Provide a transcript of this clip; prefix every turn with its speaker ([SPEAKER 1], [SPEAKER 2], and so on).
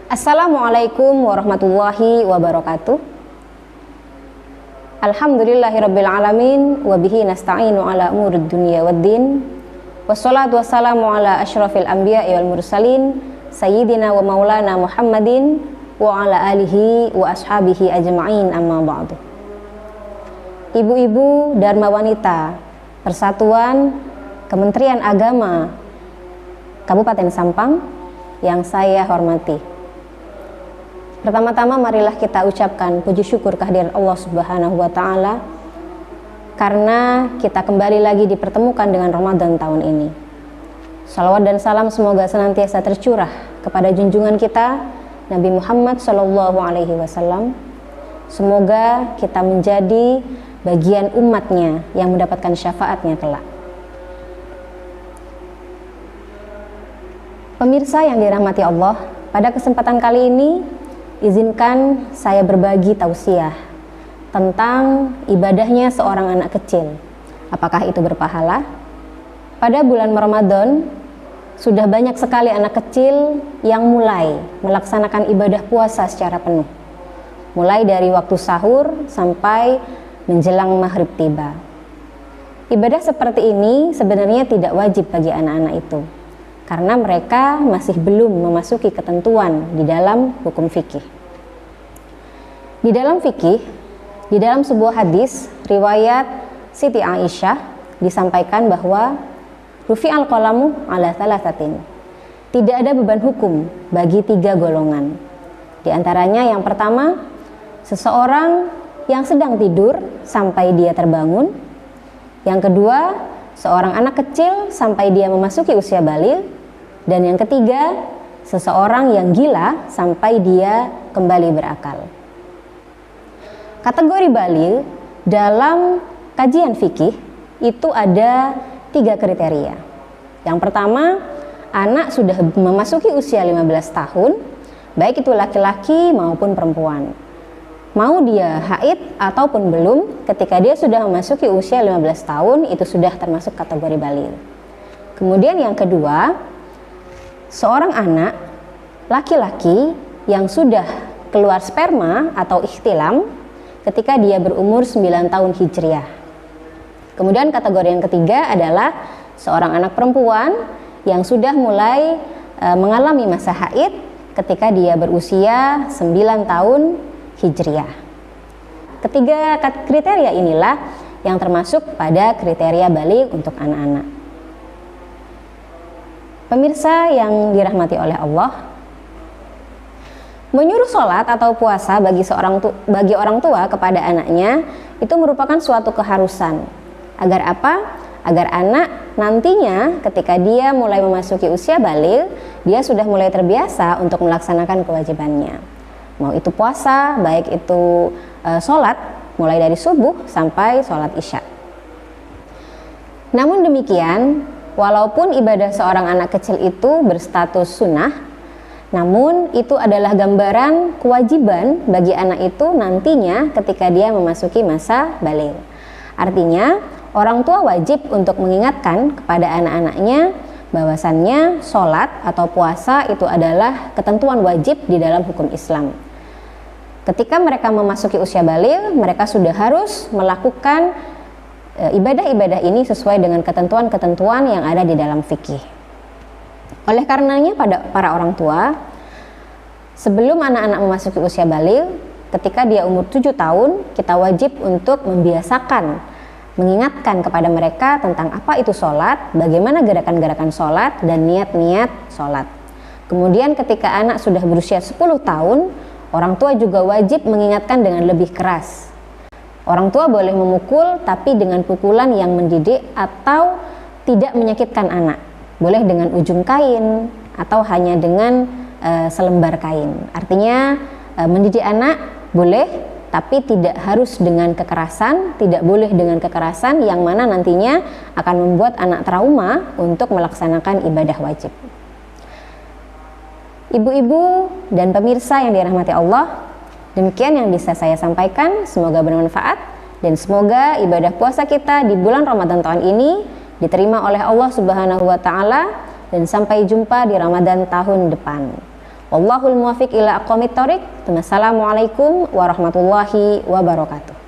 [SPEAKER 1] Assalamualaikum warahmatullahi wabarakatuh. Alhamdulillahirabbil alamin wa bihi nasta'inu ala umurid dunya waddin. Wassalatu wassalamu ala asyrafil anbiya'i wal mursalin sayyidina wa maulana Muhammadin wa ala alihi wa ashabihi ajma'in, amma ba'du. Ibu-ibu Dharma Wanita Persatuan Kementerian Agama Kabupaten Sampang yang saya hormati. Pertama-tama marilah kita ucapkan puji syukur kehadirat Allah Subhanahu wa taala karena kita kembali lagi dipertemukan dengan Ramadan tahun ini. Salawat dan salam semoga senantiasa tercurah kepada junjungan kita Nabi Muhammad sallallahu alaihi wasallam. Semoga kita menjadi bagian umatnya yang mendapatkan syafaatnya kelak. Pemirsa yang dirahmati Allah, pada kesempatan kali ini izinkan saya berbagi tausiah tentang ibadahnya seorang anak kecil. Apakah itu berpahala? Pada bulan Ramadan sudah banyak sekali anak kecil yang mulai melaksanakan ibadah puasa secara penuh, mulai dari waktu sahur sampai menjelang maghrib tiba. Ibadah seperti ini sebenarnya tidak wajib bagi anak-anak itu, karena mereka masih belum memasuki ketentuan di dalam hukum fikih. Di dalam fikih, di dalam sebuah hadis riwayat Siti Aisyah disampaikan bahwa rufi'al qalamu ala thalathatin. Tidak ada beban hukum bagi 3 golongan. Di antaranya yang pertama, seseorang yang sedang tidur sampai dia terbangun. Yang kedua, seorang anak kecil sampai dia memasuki usia baligh. Dan yang ketiga, seseorang yang gila sampai dia kembali berakal. Kategori baligh dalam kajian fikih itu ada 3 kriteria. Yang pertama, anak sudah memasuki usia 15 tahun, baik itu laki-laki maupun perempuan. Mau dia haid ataupun belum, ketika dia sudah memasuki usia 15 tahun, itu sudah termasuk kategori baligh. Kemudian yang kedua, seorang anak laki-laki yang sudah keluar sperma atau ikhtilam ketika dia berumur 9 tahun hijriah. Kemudian kategori yang ketiga adalah seorang anak perempuan yang sudah mulai mengalami masa haid ketika dia berusia 9 tahun hijriah. Ketiga kriteria inilah yang termasuk pada kriteria baligh untuk anak-anak. Pemirsa yang dirahmati oleh Allah, menyuruh sholat atau puasa bagi orang tua kepada anaknya itu merupakan suatu keharusan. Agar apa? Agar anak nantinya ketika dia mulai memasuki usia baligh, dia sudah mulai terbiasa untuk melaksanakan kewajibannya. Mau itu puasa, baik itu sholat, mulai dari subuh sampai sholat isya. Namun demikian, walaupun ibadah seorang anak kecil itu berstatus sunnah, namun itu adalah gambaran kewajiban bagi anak itu nantinya ketika dia memasuki masa baligh. Artinya, orang tua wajib untuk mengingatkan kepada anak-anaknya bahwasannya sholat atau puasa itu adalah ketentuan wajib di dalam hukum Islam. Ketika mereka memasuki usia baligh, mereka sudah harus melakukan ibadah-ibadah ini sesuai dengan ketentuan-ketentuan yang ada di dalam fikih. Oleh karenanya pada para orang tua, sebelum anak-anak memasuki usia baligh, ketika dia umur 7 tahun, kita wajib untuk membiasakan, mengingatkan kepada mereka tentang apa itu sholat, bagaimana gerakan-gerakan sholat, dan niat-niat sholat. Kemudian ketika anak sudah berusia 10 tahun, orang tua juga wajib mengingatkan dengan lebih keras. Orang tua boleh memukul tapi dengan pukulan yang mendidik atau tidak menyakitkan anak. Boleh dengan ujung kain atau hanya dengan selembar kain. Artinya mendidik anak boleh, tapi tidak harus dengan kekerasan, tidak boleh dengan kekerasan yang mana nantinya akan membuat anak trauma untuk melaksanakan ibadah wajib. Ibu-ibu dan pemirsa yang dirahmati Allah, demikian yang bisa saya sampaikan. Semoga bermanfaat dan semoga ibadah puasa kita di bulan Ramadan tahun ini diterima oleh Allah Subhanahu wa taala dan sampai jumpa di Ramadan tahun depan. Wallahul muwaffiq ila aqwamit thoriq. Wassalamualaikum warahmatullahi wabarakatuh.